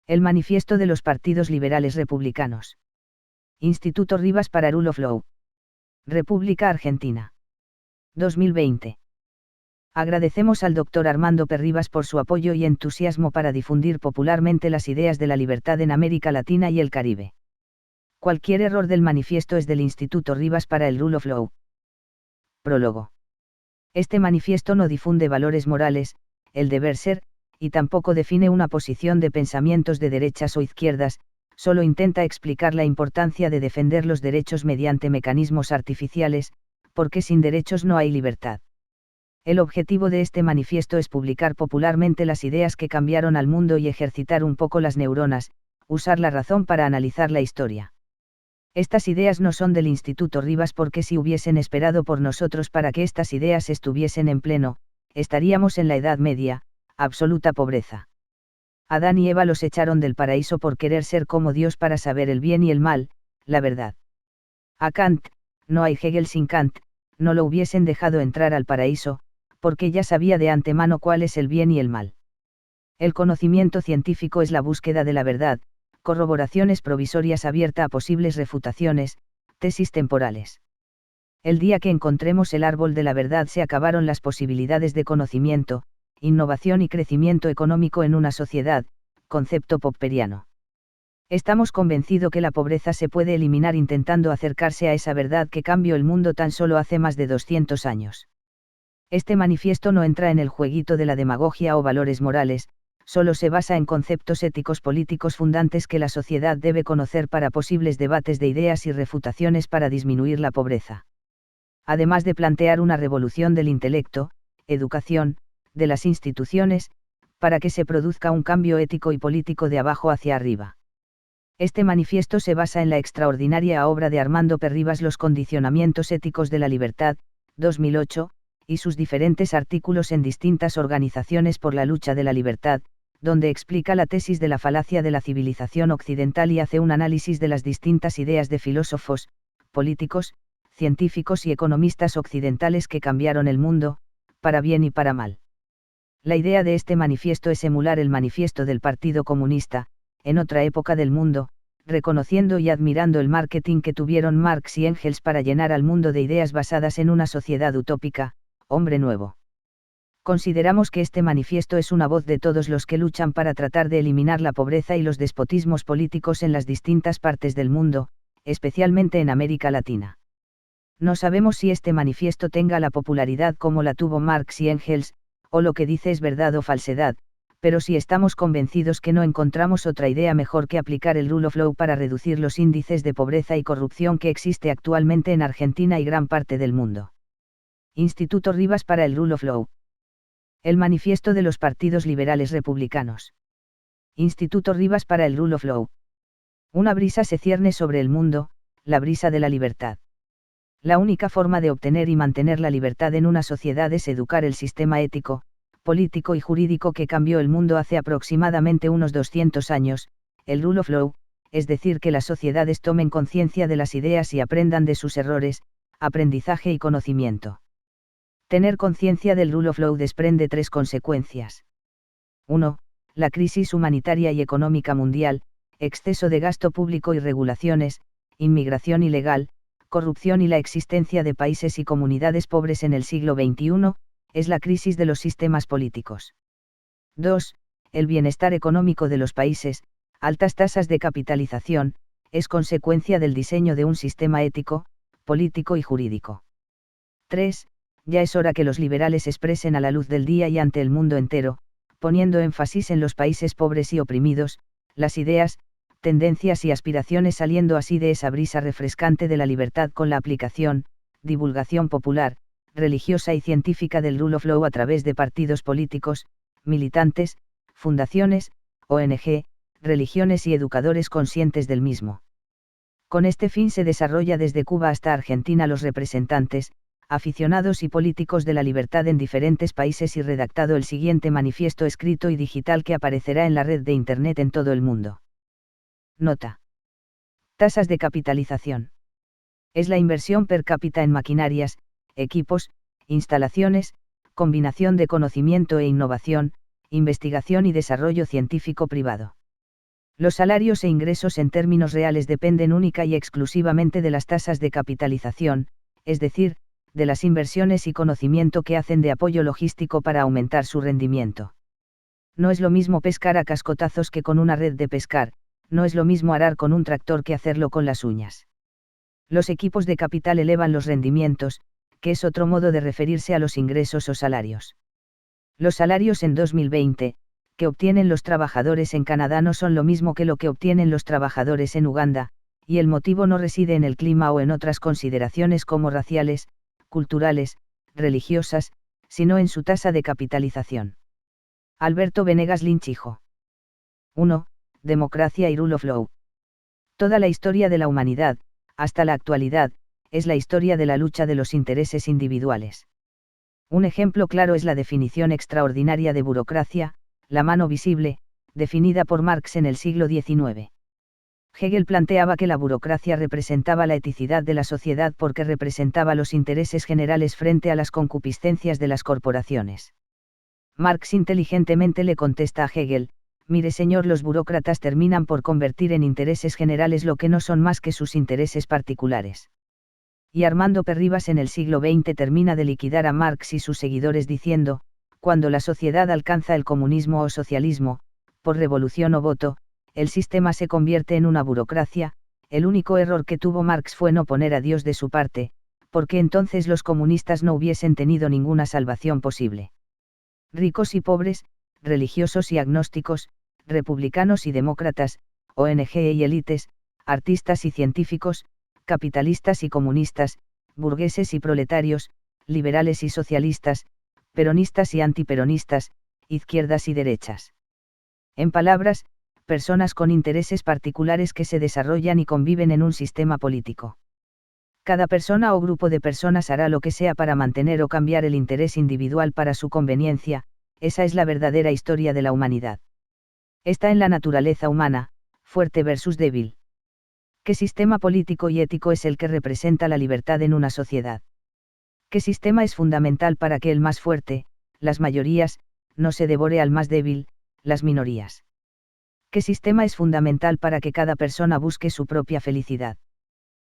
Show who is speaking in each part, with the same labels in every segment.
Speaker 1: El manifiesto de los partidos liberales republicanos. Instituto Rivas para Rule of Law. República Argentina. 2020. Agradecemos al Dr. Armando P. Rivas por su apoyo y entusiasmo para difundir popularmente las ideas de la libertad en América Latina y el Caribe. Cualquier error del manifiesto es del Instituto Rivas para el Rule of Law. Prólogo. Este manifiesto no difunde valores morales, el deber ser, y tampoco define una posición de pensamientos de derechas o izquierdas, solo intenta explicar la importancia de defender los derechos mediante mecanismos artificiales, porque sin derechos no hay libertad. El objetivo de este manifiesto es publicar popularmente las ideas que cambiaron al mundo y ejercitar un poco las neuronas, usar la razón para analizar la historia. Estas ideas no son del Instituto Rivas porque si hubiesen esperado por nosotros para que estas ideas estuviesen en pleno, estaríamos en la Edad Media, absoluta pobreza. Adán y Eva los echaron del paraíso por querer ser como Dios para saber el bien y el mal, la verdad. A Kant, no hay Hegel sin Kant, no lo hubiesen dejado entrar al paraíso, porque ya sabía de antemano cuál es el bien y el mal. El conocimiento científico es la búsqueda de la verdad, corroboraciones provisorias abierta a posibles refutaciones, tesis temporales. El día que encontremos el árbol de la verdad se acabaron las posibilidades de conocimiento, innovación y crecimiento económico en una sociedad, concepto popperiano. Estamos convencidos que la pobreza se puede eliminar intentando acercarse a esa verdad que cambió el mundo tan solo hace más de 200 años. Este manifiesto no entra en el jueguito de la demagogia o valores morales, solo se basa en conceptos éticos políticos fundantes que la sociedad debe conocer para posibles debates de ideas y refutaciones para disminuir la pobreza. Además de plantear una revolución del intelecto, educación, de las instituciones, para que se produzca un cambio ético y político de abajo hacia arriba. Este manifiesto se basa en la extraordinaria obra de Armando P. Rivas Los condicionamientos éticos de la libertad, 2008, y sus diferentes artículos en distintas organizaciones por la lucha de la libertad, donde explica la tesis de la falacia de la civilización occidental y hace un análisis de las distintas ideas de filósofos, políticos, científicos y economistas occidentales que cambiaron el mundo, para bien y para mal. La idea de este manifiesto es emular el manifiesto del Partido Comunista, en otra época del mundo, reconociendo y admirando el marketing que tuvieron Marx y Engels para llenar al mundo de ideas basadas en una sociedad utópica, hombre nuevo. Consideramos que este manifiesto es una voz de todos los que luchan para tratar de eliminar la pobreza y los despotismos políticos en las distintas partes del mundo, especialmente en América Latina. No sabemos si este manifiesto tenga la popularidad como la tuvo Marx y Engels, o lo que dice es verdad o falsedad, pero sí estamos convencidos que no encontramos otra idea mejor que aplicar el Rule of Law para reducir los índices de pobreza y corrupción que existe actualmente en Argentina y gran parte del mundo. Instituto Rivas para el Rule of Law. El manifiesto de los partidos liberales republicanos. Instituto Rivas para el Rule of Law. Una brisa se cierne sobre el mundo, la brisa de la libertad. La única forma de obtener y mantener la libertad en una sociedad es educar el sistema ético, político y jurídico que cambió el mundo hace aproximadamente unos 200 años, el Rule of Law, es decir, que las sociedades tomen conciencia de las ideas y aprendan de sus errores, aprendizaje y conocimiento. Tener conciencia del Rule of Law desprende tres consecuencias. 1. La crisis humanitaria y económica mundial, exceso de gasto público y regulaciones, inmigración ilegal, corrupción y la existencia de países y comunidades pobres en el siglo XXI, es la crisis de los sistemas políticos. 2. El bienestar económico de los países, altas tasas de capitalización, es consecuencia del diseño de un sistema ético, político y jurídico. 3. Ya es hora que los liberales expresen a la luz del día y ante el mundo entero, poniendo énfasis en los países pobres y oprimidos, las ideas, tendencias y aspiraciones saliendo así de esa brisa refrescante de la libertad con la aplicación, divulgación popular, religiosa y científica del Rule of Law a través de partidos políticos, militantes, fundaciones, ONG, religiones y educadores conscientes del mismo. Con este fin se desarrolla desde Cuba hasta Argentina los representantes, aficionados y políticos de la libertad en diferentes países y redactado el siguiente manifiesto escrito y digital que aparecerá en la red de Internet en todo el mundo. Nota. Tasas de capitalización. Es la inversión per cápita en maquinarias, equipos, instalaciones, combinación de conocimiento e innovación, investigación y desarrollo científico privado. Los salarios e ingresos en términos reales dependen única y exclusivamente de las tasas de capitalización, es decir, de las inversiones y conocimiento que hacen de apoyo logístico para aumentar su rendimiento. No es lo mismo pescar a cascotazos que con una red de pescar, no es lo mismo arar con un tractor que hacerlo con las uñas. Los equipos de capital elevan los rendimientos, que es otro modo de referirse a los ingresos o salarios. Los salarios en 2020, que obtienen los trabajadores en Canadá no son lo mismo que lo que obtienen los trabajadores en Uganda, y el motivo no reside en el clima o en otras consideraciones como raciales, culturales, religiosas, sino en su tasa de capitalización. Alberto Venegas Lynch hijo. 1. Democracia y Rule of Law. Toda la historia de la humanidad, hasta la actualidad, es la historia de la lucha de los intereses individuales. Un ejemplo claro es la definición extraordinaria de burocracia, la mano visible, definida por Marx en el siglo XIX. Hegel planteaba que la burocracia representaba la eticidad de la sociedad porque representaba los intereses generales frente a las concupiscencias de las corporaciones. Marx inteligentemente le contesta a Hegel: mire señor, los burócratas terminan por convertir en intereses generales lo que no son más que sus intereses particulares. Y Armando Perribas en el siglo XX termina de liquidar a Marx y sus seguidores diciendo: cuando la sociedad alcanza el comunismo o socialismo, por revolución o voto, el sistema se convierte en una burocracia. El único error que tuvo Marx fue no poner a Dios de su parte, porque entonces los comunistas no hubiesen tenido ninguna salvación posible. Ricos y pobres, religiosos y agnósticos, republicanos y demócratas, ONG y élites, artistas y científicos, capitalistas y comunistas, burgueses y proletarios, liberales y socialistas, peronistas y antiperonistas, izquierdas y derechas. En palabras, personas con intereses particulares que se desarrollan y conviven en un sistema político. Cada persona o grupo de personas hará lo que sea para mantener o cambiar el interés individual para su conveniencia. Esa es la verdadera historia de la humanidad. Está en la naturaleza humana, fuerte versus débil. ¿Qué sistema político y ético es el que representa la libertad en una sociedad? ¿Qué sistema es fundamental para que el más fuerte, las mayorías, no se devore al más débil, las minorías? ¿Qué sistema es fundamental para que cada persona busque su propia felicidad?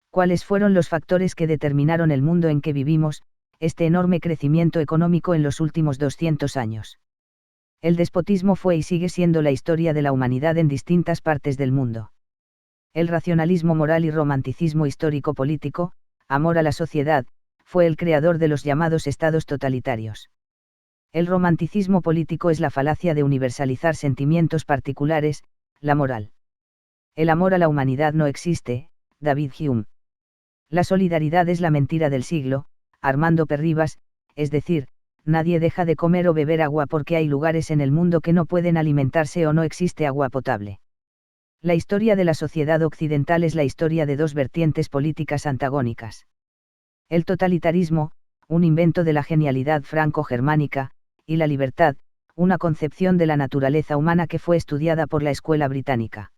Speaker 1: ¿Cuáles fueron los factores que determinaron el mundo en que vivimos, este enorme crecimiento económico en los últimos 200 años? El despotismo fue y sigue siendo la historia de la humanidad en distintas partes del mundo. El racionalismo moral y romanticismo histórico-político, amor a la sociedad, fue el creador de los llamados estados totalitarios. El romanticismo político es la falacia de universalizar sentimientos particulares, la moral. El amor a la humanidad no existe, David Hume. La solidaridad es la mentira del siglo, Armando Perribas, es decir, nadie deja de comer o beber agua porque hay lugares en el mundo que no pueden alimentarse o no existe agua potable. La historia de la sociedad occidental es la historia de dos vertientes políticas antagónicas. El totalitarismo, un invento de la genialidad franco-germánica, y la libertad, una concepción de la naturaleza humana que fue estudiada por la escuela británica.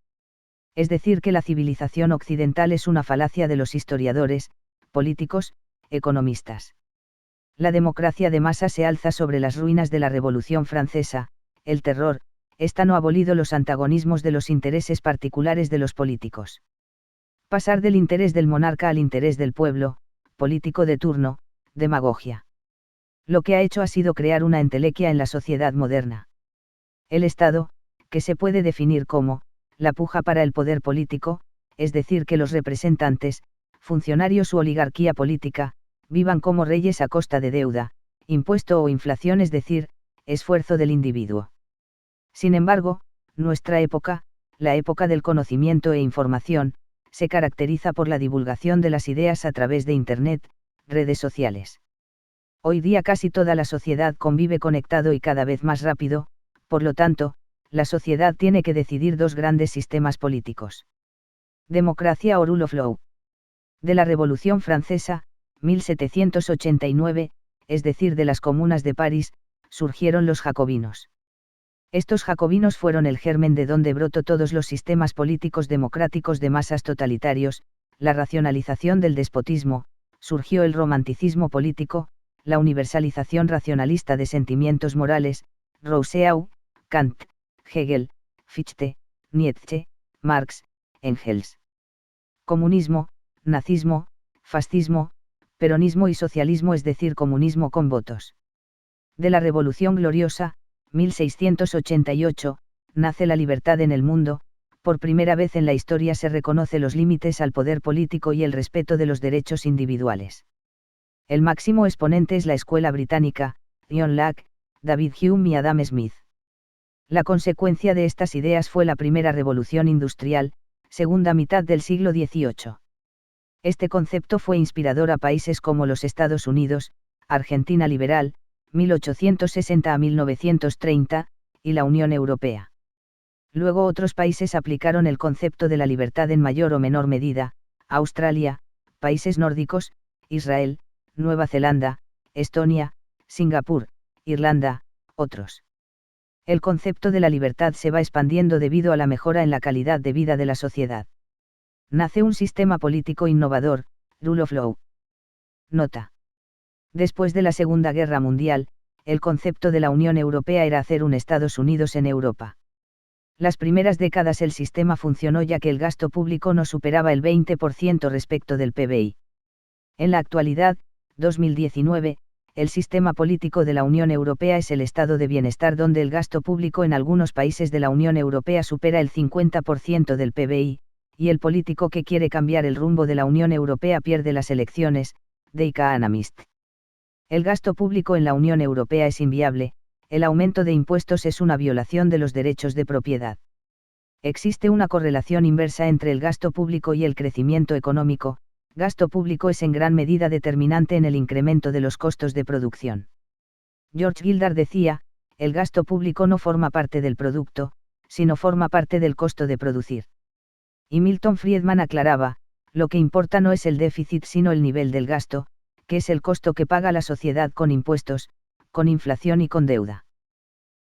Speaker 1: Es decir, que la civilización occidental es una falacia de los historiadores, políticos, economistas. La democracia de masa se alza sobre las ruinas de la Revolución Francesa. El terror, esta no ha abolido los antagonismos de los intereses particulares de los políticos. Pasar del interés del monarca al interés del pueblo, político de turno, demagogia. Lo que ha hecho ha sido crear una entelequia en la sociedad moderna. El Estado, que se puede definir como la puja para el poder político, es decir, que los representantes, funcionarios u oligarquía política, vivan como reyes a costa de deuda, impuesto o inflación, es decir, esfuerzo del individuo. Sin embargo, nuestra época, la época del conocimiento e información, se caracteriza por la divulgación de las ideas a través de Internet, redes sociales. Hoy día casi toda la sociedad convive conectado y cada vez más rápido, por lo tanto, la sociedad tiene que decidir dos grandes sistemas políticos. Democracia o Rule of Law. De la Revolución Francesa, 1789, es decir, de las Comunas de París, surgieron los jacobinos. Estos jacobinos fueron el germen de donde brotó todos los sistemas políticos democráticos de masas totalitarios, la racionalización del despotismo, surgió el romanticismo político, la universalización racionalista de sentimientos morales, Rousseau, Kant, Hegel, Fichte, Nietzsche, Marx, Engels. Comunismo, nazismo, fascismo, peronismo y socialismo, es decir, comunismo con votos. De la Revolución Gloriosa, 1688, nace la libertad en el mundo. Por primera vez en la historia se reconoce los límites al poder político y el respeto de los derechos individuales. El máximo exponente es la escuela británica, John Locke, David Hume y Adam Smith. La consecuencia de estas ideas fue la primera revolución industrial, segunda mitad del siglo XVIII. Este concepto fue inspirador a países como los Estados Unidos, Argentina liberal, 1860 a 1930, y la Unión Europea. Luego otros países aplicaron el concepto de la libertad en mayor o menor medida: Australia, países nórdicos, Israel, Nueva Zelanda, Estonia, Singapur, Irlanda, otros. El concepto de la libertad se va expandiendo debido a la mejora en la calidad de vida de la sociedad. Nace un sistema político innovador, Rule of Law. Nota. Después de la Segunda Guerra Mundial, el concepto de la Unión Europea era hacer un Estados Unidos en Europa. Las primeras décadas el sistema funcionó ya que el gasto público no superaba el 20% respecto del PBI. En la actualidad, 2019, el sistema político de la Unión Europea es el estado de bienestar donde el gasto público en algunos países de la Unión Europea supera el 50% del PBI, y el político que quiere cambiar el rumbo de la Unión Europea pierde las elecciones. The Economist. El gasto público en la Unión Europea es inviable. El aumento de impuestos es una violación de los derechos de propiedad. Existe una correlación inversa entre el gasto público y el crecimiento económico. Gasto público es en gran medida determinante en el incremento de los costos de producción. George Gildar decía, el gasto público no forma parte del producto, sino forma parte del costo de producir. Y Milton Friedman aclaraba, lo que importa no es el déficit sino el nivel del gasto, que es el costo que paga la sociedad con impuestos, con inflación y con deuda.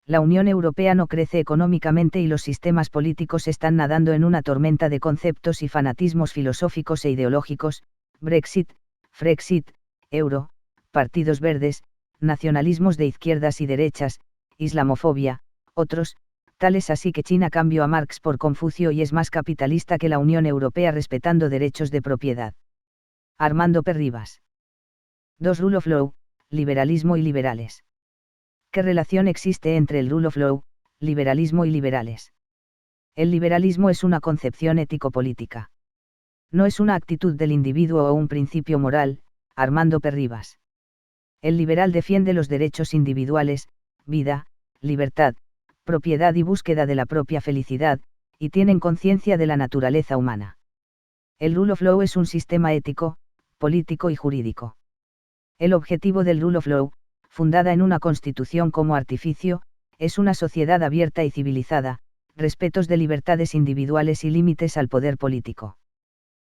Speaker 1: La Unión Europea no crece económicamente y los sistemas políticos están nadando en una tormenta de conceptos y fanatismos filosóficos e ideológicos: Brexit, Frexit, Euro, partidos verdes, nacionalismos de izquierdas y derechas, islamofobia, otros, tales así que China cambió a Marx por Confucio y es más capitalista que la Unión Europea respetando derechos de propiedad. Armando P. Rivas. 2. Rule of Law, liberalismo y liberales. ¿Qué relación existe entre el Rule of Law, liberalismo y liberales? El liberalismo es una concepción ético-política. No es una actitud del individuo o un principio moral. Armando P. Rivas. El liberal defiende los derechos individuales, vida, libertad, propiedad y búsqueda de la propia felicidad, y tienen conciencia de la naturaleza humana. El Rule of Law es un sistema ético, político y jurídico. El objetivo del Rule of Law, fundada en una constitución como artificio, es una sociedad abierta y civilizada, respetos de libertades individuales y límites al poder político.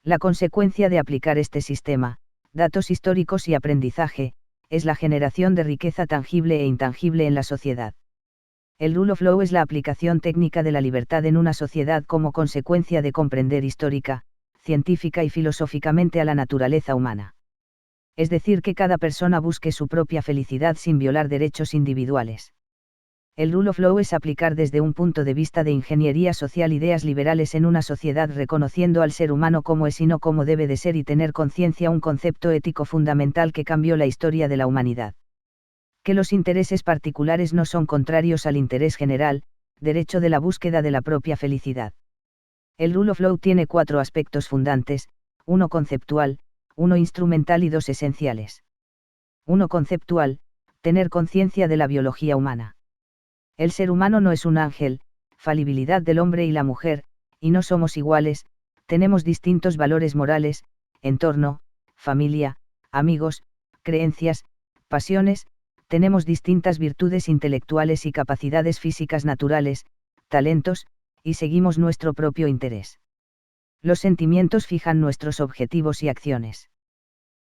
Speaker 1: La consecuencia de aplicar este sistema, datos históricos y aprendizaje, es la generación de riqueza tangible e intangible en la sociedad. El Rule of Law es la aplicación técnica de la libertad en una sociedad como consecuencia de comprender histórica, científica y filosóficamente a la naturaleza humana. Es decir, que cada persona busque su propia felicidad sin violar derechos individuales. El Rule of Law es aplicar desde un punto de vista de ingeniería social ideas liberales en una sociedad reconociendo al ser humano como es y no como debe de ser y tener conciencia, un concepto ético fundamental que cambió la historia de la humanidad. Que los intereses particulares no son contrarios al interés general, derecho de la búsqueda de la propia felicidad. El Rule of Law tiene 4 aspectos fundantes: 1 conceptual, 1 instrumental y 2 esenciales. 1 conceptual, tener conciencia de la biología humana. El ser humano no es un ángel, falibilidad del hombre y la mujer, y no somos iguales, tenemos distintos valores morales, entorno, familia, amigos, creencias, pasiones, tenemos distintas virtudes intelectuales y capacidades físicas naturales, talentos, y seguimos nuestro propio interés. Los sentimientos fijan nuestros objetivos y acciones.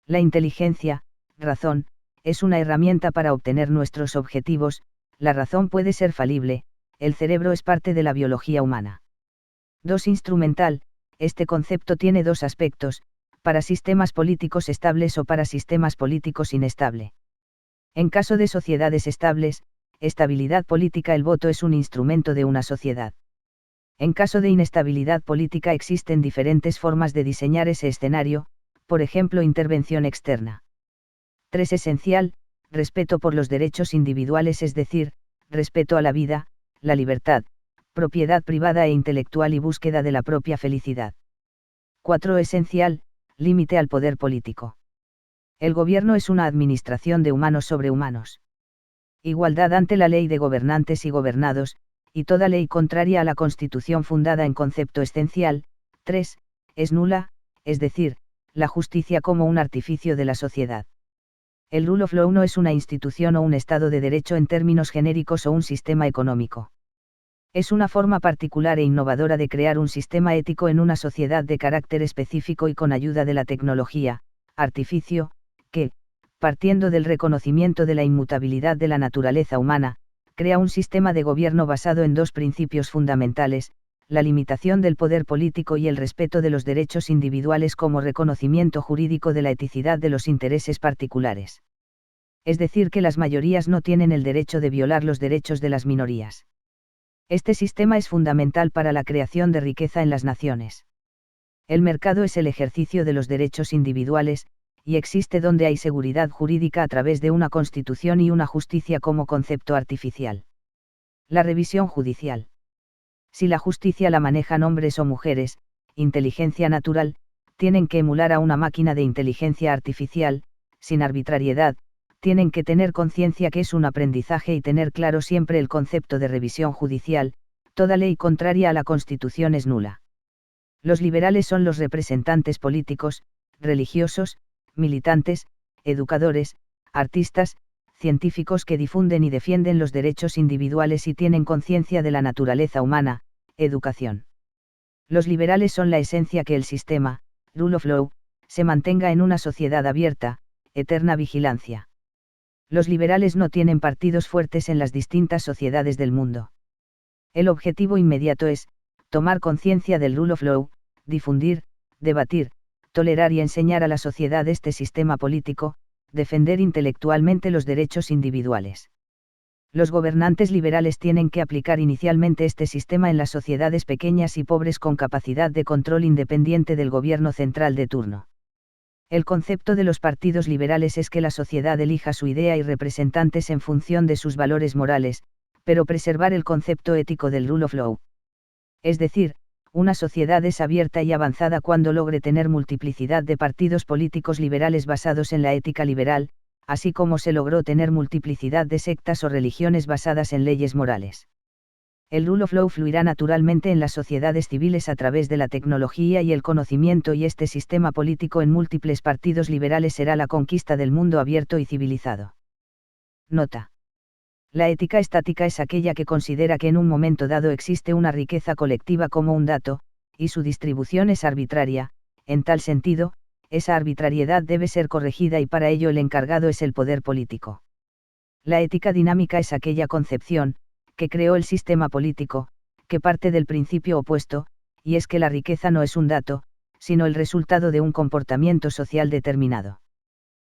Speaker 1: La inteligencia, razón, es una herramienta para obtener nuestros objetivos. La razón puede ser falible, el cerebro es parte de la biología humana. 2 instrumental, este concepto tiene 2 aspectos: para sistemas políticos estables o para sistemas políticos inestable. En caso de sociedades estables, estabilidad política, el voto es un instrumento de una sociedad. En caso de inestabilidad política existen diferentes formas de diseñar ese escenario, por ejemplo intervención externa. 3. Esencial, respeto por los derechos individuales, es decir, respeto a la vida, la libertad, propiedad privada e intelectual y búsqueda de la propia felicidad. 4. Esencial, límite al poder político. El gobierno es una administración de humanos sobre humanos. Igualdad ante la ley de gobernantes y gobernados, y toda ley contraria a la Constitución fundada en concepto esencial. 3. Es nula, es decir, la justicia como un artificio de la sociedad. El rule of law no es una institución o un estado de derecho en términos genéricos o un sistema económico. Es una forma particular e innovadora de crear un sistema ético en una sociedad de carácter específico y con ayuda de la tecnología, artificio, que, partiendo del reconocimiento de la inmutabilidad de la naturaleza humana, crea un sistema de gobierno basado en dos principios fundamentales: la limitación del poder político y el respeto de los derechos individuales como reconocimiento jurídico de la eticidad de los intereses particulares. Es decir, que las mayorías no tienen el derecho de violar los derechos de las minorías. Este sistema es fundamental para la creación de riqueza en las naciones. El mercado es el ejercicio de los derechos individuales, y existe donde hay seguridad jurídica a través de una constitución y una justicia como concepto artificial. La revisión judicial. Si la justicia la manejan hombres o mujeres, inteligencia natural, tienen que emular a una máquina de inteligencia artificial, sin arbitrariedad, tienen que tener conciencia que es un aprendizaje y tener claro siempre el concepto de revisión judicial. Toda ley contraria a la Constitución es nula. Los liberales son los representantes políticos, religiosos, militantes, educadores, artistas, científicos que difunden y defienden los derechos individuales y tienen conciencia de la naturaleza humana, educación. Los liberales son la esencia que el sistema, rule of law, se mantenga en una sociedad abierta, eterna vigilancia. Los liberales no tienen partidos fuertes en las distintas sociedades del mundo. El objetivo inmediato es, tomar conciencia del rule of law, difundir, debatir, tolerar y enseñar a la sociedad este sistema político, defender intelectualmente los derechos individuales. Los gobernantes liberales tienen que aplicar inicialmente este sistema en las sociedades pequeñas y pobres con capacidad de control independiente del gobierno central de turno. El concepto de los partidos liberales es que la sociedad elija su idea y representantes en función de sus valores morales, pero preservar el concepto ético del rule of law. Es decir, una sociedad es abierta y avanzada cuando logre tener multiplicidad de partidos políticos liberales basados en la ética liberal, así como se logró tener multiplicidad de sectas o religiones basadas en leyes morales. El rule of law fluirá naturalmente en las sociedades civiles a través de la tecnología y el conocimiento, y este sistema político en múltiples partidos liberales será la conquista del mundo abierto y civilizado. Nota. La ética estática es aquella que considera que en un momento dado existe una riqueza colectiva como un dato, y su distribución es arbitraria. En tal sentido, esa arbitrariedad debe ser corregida y para ello el encargado es el poder político. La ética dinámica es aquella concepción, que creó el sistema político, que parte del principio opuesto, y es que la riqueza no es un dato, sino el resultado de un comportamiento social determinado.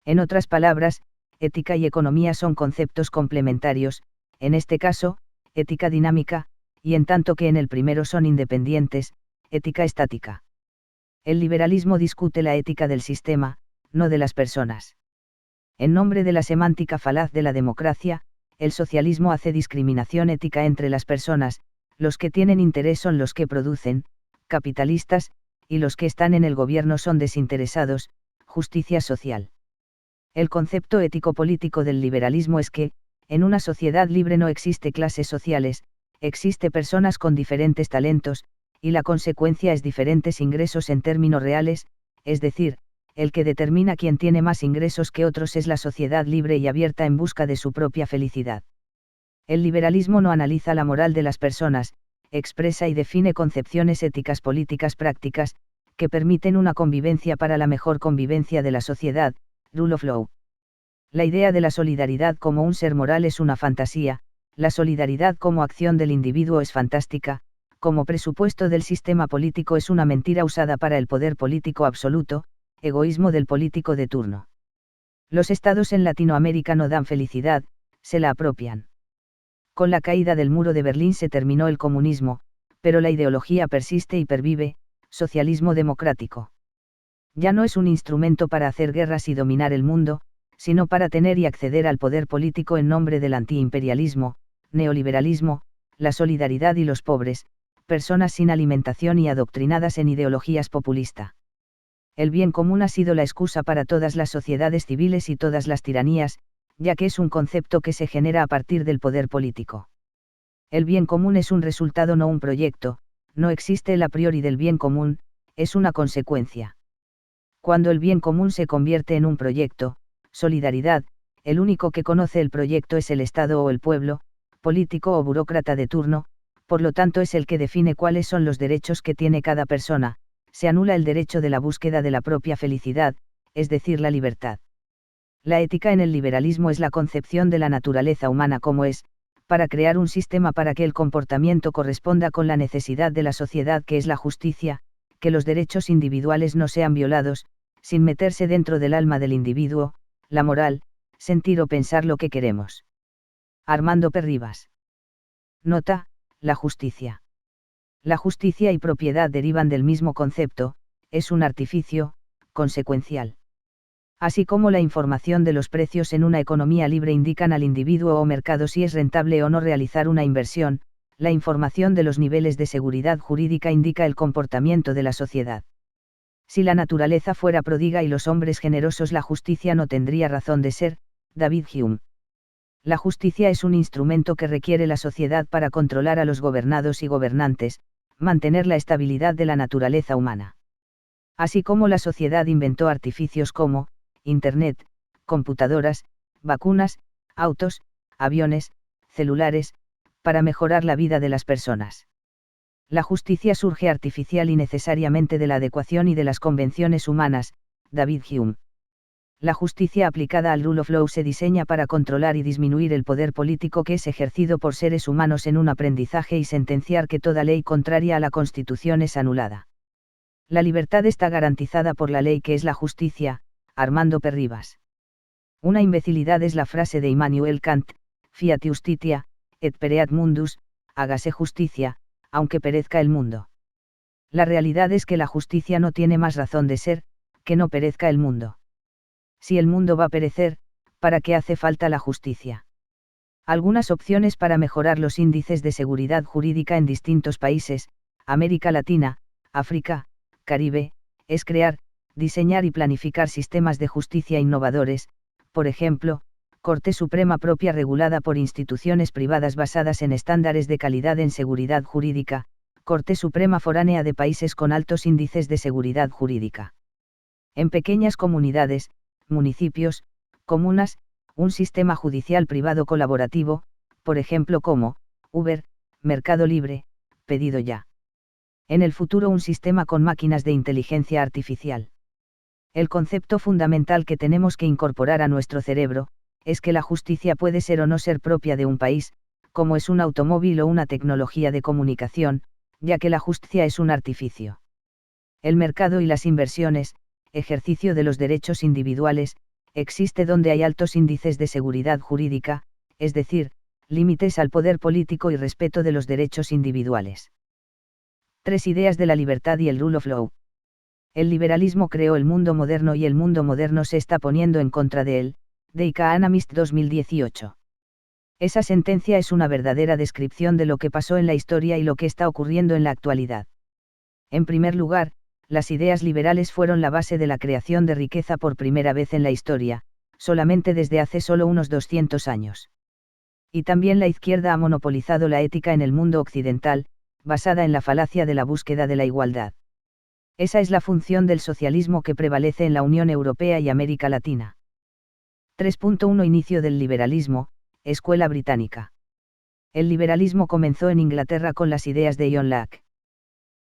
Speaker 1: En otras palabras, ética y economía son conceptos complementarios, en este caso, ética dinámica, y en tanto que en el primero son independientes, ética estática. El liberalismo discute la ética del sistema, no de las personas. En nombre de la semántica falaz de la democracia, el socialismo hace discriminación ética entre las personas: los que tienen interés son los que producen, capitalistas, y los que están en el gobierno son desinteresados, justicia social. El concepto ético-político del liberalismo es que, en una sociedad libre no existe clases sociales, existe personas con diferentes talentos, y la consecuencia es diferentes ingresos en términos reales, es decir, el que determina quién tiene más ingresos que otros es la sociedad libre y abierta en busca de su propia felicidad. El liberalismo no analiza la moral de las personas, expresa y define concepciones éticas políticas prácticas, que permiten una convivencia para la mejor convivencia de la sociedad, rule of law. La idea de la solidaridad como un ser moral es una fantasía, la solidaridad como acción del individuo es fantástica, como presupuesto del sistema político es una mentira usada para el poder político absoluto, egoísmo del político de turno. Los estados en Latinoamérica no dan felicidad, se la apropian. Con la caída del muro de Berlín se terminó el comunismo, Pero la ideología persiste y pervive, socialismo democrático. Ya no es un instrumento para hacer guerras y dominar el mundo, sino para tener y acceder al poder político en nombre del antiimperialismo, neoliberalismo, la solidaridad y los pobres, personas sin alimentación y adoctrinadas en ideologías populista. El bien común ha sido la excusa para todas las sociedades civiles y todas las tiranías, ya que es un concepto que se genera a partir del poder político. El bien común es un resultado, no un proyecto, no existe el a priori del bien común, es una consecuencia. Cuando el bien común se convierte en un proyecto, solidaridad, el único que conoce el proyecto es el Estado o el pueblo, político o burócrata de turno, por lo tanto es el que define cuáles son los derechos que tiene cada persona, se anula el derecho de la búsqueda de la propia felicidad, es decir, la libertad. La ética en el liberalismo es la concepción de la naturaleza humana como es, para crear un sistema para que el comportamiento corresponda con la necesidad de la sociedad que es la justicia, que los derechos individuales no sean violados, sin meterse dentro del alma del individuo, la moral, sentir o pensar lo que queremos. Armando Perribas. Nota: la justicia. La justicia y propiedad derivan del mismo concepto, es un artificio, consecuencial. Así como la información de los precios en una economía libre indican al individuo o mercado si es rentable o no realizar una inversión, la información de los niveles de seguridad jurídica indica el comportamiento de la sociedad. Si la naturaleza fuera pródiga y los hombres generosos, la justicia no tendría razón de ser. David Hume. La justicia es un instrumento que requiere la sociedad para controlar a los gobernados y gobernantes, mantener la estabilidad de la naturaleza humana. Así como la sociedad inventó artificios como Internet, computadoras, vacunas, autos, aviones, celulares, para mejorar la vida de las personas. La justicia surge artificial y necesariamente de la adecuación y de las convenciones humanas. David Hume. La justicia aplicada al rule of law se diseña para controlar y disminuir el poder político que es ejercido por seres humanos en un aprendizaje y sentenciar que toda ley contraria a la Constitución es anulada. La libertad está garantizada por la ley que es la justicia. Armando Perribas. Una imbecilidad es la frase de Immanuel Kant: fiat justitia, et pereat mundus, hágase justicia, aunque perezca el mundo. La realidad es que la justicia no tiene más razón de ser, que no perezca el mundo. Si el mundo va a perecer, ¿para qué hace falta la justicia? Algunas opciones para mejorar los índices de seguridad jurídica en distintos países, América Latina, África, Caribe, es crear, diseñar y planificar sistemas de justicia innovadores, por ejemplo, Corte Suprema propia regulada por instituciones privadas basadas en estándares de calidad en seguridad jurídica, Corte Suprema foránea de países con altos índices de seguridad jurídica. En pequeñas comunidades, municipios, comunas, un sistema judicial privado colaborativo, por ejemplo como Uber, Mercado Libre, Pedido Ya. En el futuro un sistema con máquinas de inteligencia artificial. El concepto fundamental que tenemos que incorporar a nuestro cerebro, es que la justicia puede ser o no ser propia de un país, como es un automóvil o una tecnología de comunicación, ya que la justicia es un artificio. El mercado y las inversiones, ejercicio de los derechos individuales, existe donde hay altos índices de seguridad jurídica, es decir, límites al poder político y respeto de los derechos individuales. 3 ideas de la libertad y el rule of law. El liberalismo creó el mundo moderno y el mundo moderno se está poniendo en contra de él. The Economist 2018. Esa sentencia es una verdadera descripción de lo que pasó en la historia y lo que está ocurriendo en la actualidad. En primer lugar, las ideas liberales fueron la base de la creación de riqueza por primera vez en la historia, solamente desde hace solo unos 200 años. Y también la izquierda ha monopolizado la ética en el mundo occidental, basada en la falacia de la búsqueda de la igualdad. Esa es la función del socialismo que prevalece en la Unión Europea y América Latina. 3.1 Inicio del liberalismo, Escuela Británica. El liberalismo comenzó en Inglaterra con las ideas de John Locke.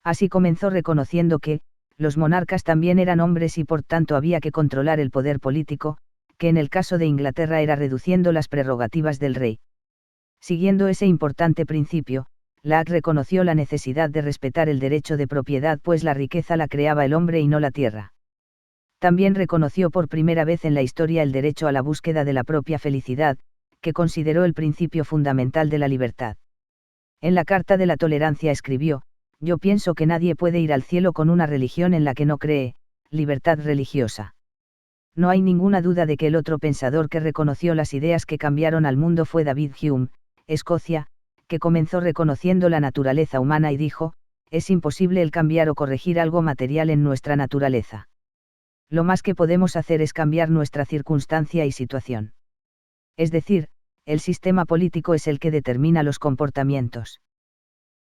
Speaker 1: Así comenzó reconociendo que, los monarcas también eran hombres y por tanto había que controlar el poder político, que en el caso de Inglaterra era reduciendo las prerrogativas del rey. Siguiendo ese importante principio, Locke reconoció la necesidad de respetar el derecho de propiedad pues la riqueza la creaba el hombre y no la tierra. También reconoció por primera vez en la historia el derecho a la búsqueda de la propia felicidad, que consideró el principio fundamental de la libertad. En la Carta de la Tolerancia escribió: Yo pienso que nadie puede ir al cielo con una religión en la que no cree, libertad religiosa. No hay ninguna duda de que el otro pensador que reconoció las ideas que cambiaron al mundo fue David Hume, Escocia, que comenzó reconociendo la naturaleza humana y dijo, es imposible el cambiar o corregir algo material en nuestra naturaleza. Lo más que podemos hacer es cambiar nuestra circunstancia y situación. Es decir, el sistema político es el que determina los comportamientos.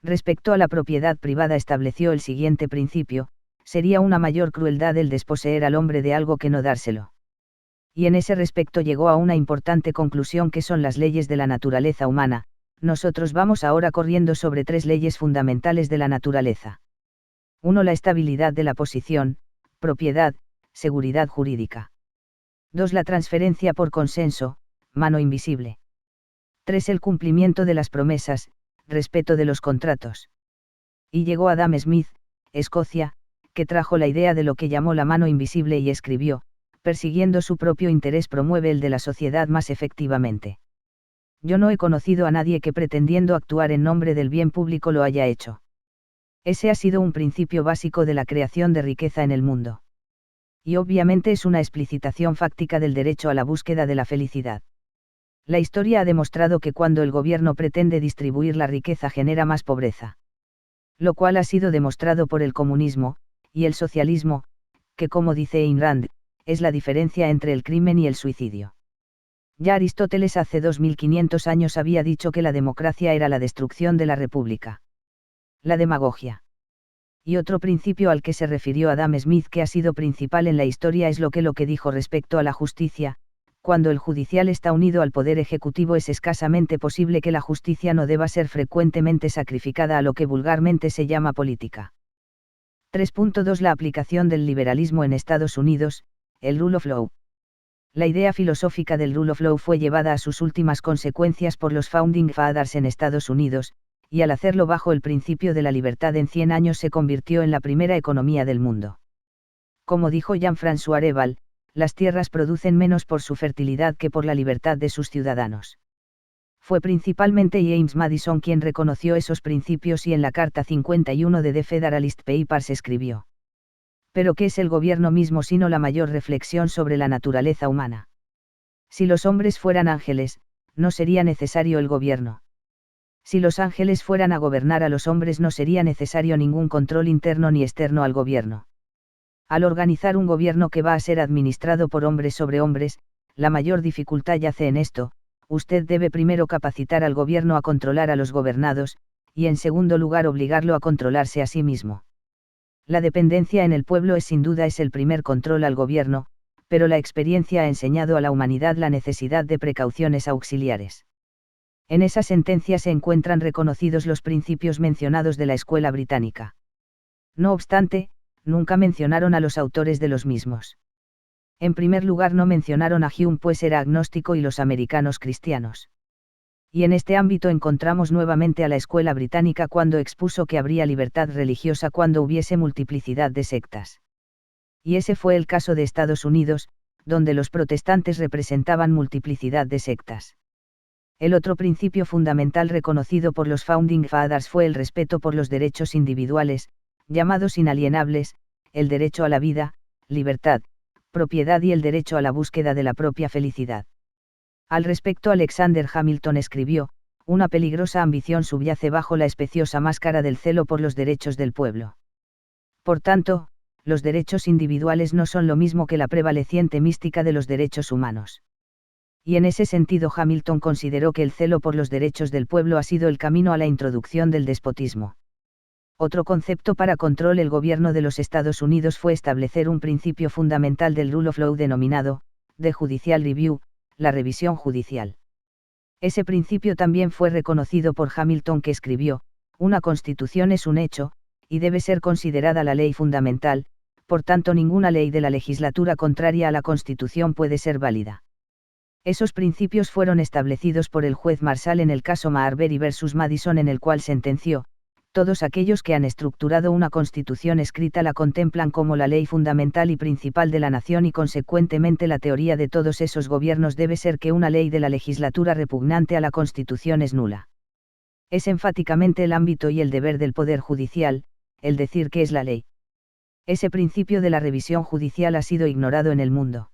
Speaker 1: Respecto a la propiedad privada estableció el siguiente principio: sería una mayor crueldad el desposeer al hombre de algo que no dárselo. Y en ese respecto llegó a una importante conclusión que son las leyes de la naturaleza humana. Nosotros vamos ahora corriendo sobre 3 leyes fundamentales de la naturaleza. 1. La estabilidad de la posición, propiedad, seguridad jurídica. 2. La transferencia por consenso, mano invisible. 3. El cumplimiento de las promesas, respeto de los contratos. Y llegó Adam Smith, Escocia, que trajo la idea de lo que llamó la mano invisible y escribió, persiguiendo su propio interés promueve el de la sociedad más efectivamente. Yo no he conocido a nadie que pretendiendo actuar en nombre del bien público lo haya hecho. Ese ha sido un principio básico de la creación de riqueza en el mundo. Y obviamente es una explicitación fáctica del derecho a la búsqueda de la felicidad. La historia ha demostrado que cuando el gobierno pretende distribuir la riqueza genera más pobreza. Lo cual ha sido demostrado por el comunismo, y el socialismo, que como dice Ayn Rand, es la diferencia entre el crimen y el suicidio. Ya Aristóteles hace 2500 años había dicho que la democracia era la destrucción de la república. La demagogia. Y otro principio al que se refirió Adam Smith que ha sido principal en la historia es lo que dijo respecto a la justicia: cuando el judicial está unido al poder ejecutivo es escasamente posible que la justicia no deba ser frecuentemente sacrificada a lo que vulgarmente se llama política. 3.2 La aplicación del liberalismo en Estados Unidos, el Rule of Law. La idea filosófica del Rule of Law fue llevada a sus últimas consecuencias por los Founding Fathers en Estados Unidos, y al hacerlo bajo el principio de la libertad en 100 años se convirtió en la primera economía del mundo. Como dijo Jean-François Reval, las tierras producen menos por su fertilidad que por la libertad de sus ciudadanos. Fue principalmente James Madison quien reconoció esos principios y en la Carta 51 de The Federalist Papers escribió: ¿pero qué es el gobierno mismo sino la mayor reflexión sobre la naturaleza humana? Si los hombres fueran ángeles, no sería necesario el gobierno. Si los ángeles fueran a gobernar a los hombres no sería necesario ningún control interno ni externo al gobierno. Al organizar un gobierno que va a ser administrado por hombres sobre hombres, la mayor dificultad yace en esto: usted debe primero capacitar al gobierno a controlar a los gobernados, y en segundo lugar obligarlo a controlarse a sí mismo. La dependencia en el pueblo sin duda es el primer control al gobierno, pero la experiencia ha enseñado a la humanidad la necesidad de precauciones auxiliares. En esa sentencia se encuentran reconocidos los principios mencionados de la escuela británica. No obstante, nunca mencionaron a los autores de los mismos. En primer lugar no mencionaron a Hume pues era agnóstico y los americanos cristianos. Y en este ámbito encontramos nuevamente a la escuela británica cuando expuso que habría libertad religiosa cuando hubiese multiplicidad de sectas. Y ese fue el caso de Estados Unidos, donde los protestantes representaban multiplicidad de sectas. El otro principio fundamental reconocido por los Founding Fathers fue el respeto por los derechos individuales, llamados inalienables, el derecho a la vida, libertad, propiedad y el derecho a la búsqueda de la propia felicidad. Al respecto Alexander Hamilton escribió: una peligrosa ambición subyace bajo la especiosa máscara del celo por los derechos del pueblo. Por tanto, los derechos individuales no son lo mismo que la prevaleciente mística de los derechos humanos. Y en ese sentido Hamilton consideró que el celo por los derechos del pueblo ha sido el camino a la introducción del despotismo. Otro concepto para control el gobierno de los Estados Unidos fue establecer un principio fundamental del Rule of Law denominado, The Judicial Review, la revisión judicial. Ese principio también fue reconocido por Hamilton que escribió: una constitución es un hecho, y debe ser considerada la ley fundamental, por tanto ninguna ley de la legislatura contraria a la Constitución puede ser válida. Esos principios fueron establecidos por el juez Marshall en el caso Marbury vs. Madison en el cual sentenció: todos aquellos que han estructurado una constitución escrita la contemplan como la ley fundamental y principal de la nación y consecuentemente la teoría de todos esos gobiernos debe ser que una ley de la legislatura repugnante a la constitución es nula. Es enfáticamente el ámbito y el deber del poder judicial, el decir que es la ley. Ese principio de la revisión judicial ha sido ignorado en el mundo.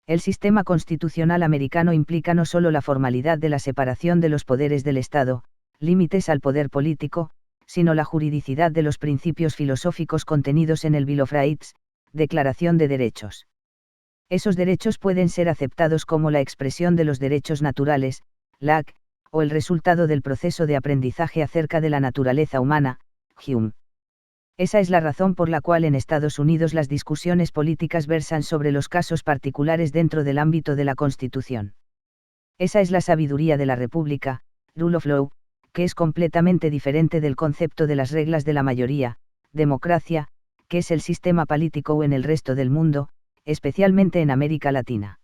Speaker 1: El sistema constitucional americano implica no solo la formalidad de la separación de los poderes del Estado, límites al poder político, sino la juridicidad de los principios filosóficos contenidos en el Bill of Rights, Declaración de Derechos. Esos derechos pueden ser aceptados como la expresión de los derechos naturales, LAC, o el resultado del proceso de aprendizaje acerca de la naturaleza humana, Hume. Esa es la razón por la cual en Estados Unidos las discusiones políticas versan sobre los casos particulares dentro del ámbito de la Constitución. Esa es la sabiduría de la República, Rule of Law, que es completamente diferente del concepto de las reglas de la mayoría, democracia, que es el sistema político en el resto del mundo, especialmente en América Latina.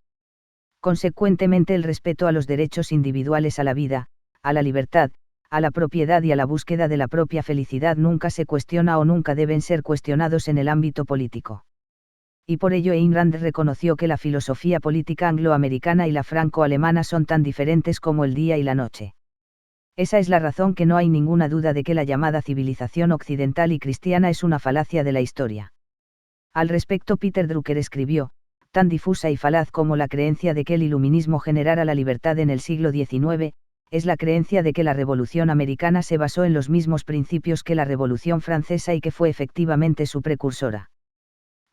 Speaker 1: Consecuentemente, el respeto a los derechos individuales a la vida, a la libertad, a la propiedad y a la búsqueda de la propia felicidad nunca se cuestiona o nunca deben ser cuestionados en el ámbito político. Y por ello Ayn Rand reconoció que la filosofía política angloamericana y la franco-alemana son tan diferentes como el día y la noche. Esa es la razón que no hay ninguna duda de que la llamada civilización occidental y cristiana es una falacia de la historia. Al respecto, Peter Drucker escribió, tan difusa y falaz como la creencia de que el iluminismo generara la libertad en el siglo XIX, es la creencia de que la Revolución Americana se basó en los mismos principios que la Revolución Francesa y que fue efectivamente su precursora.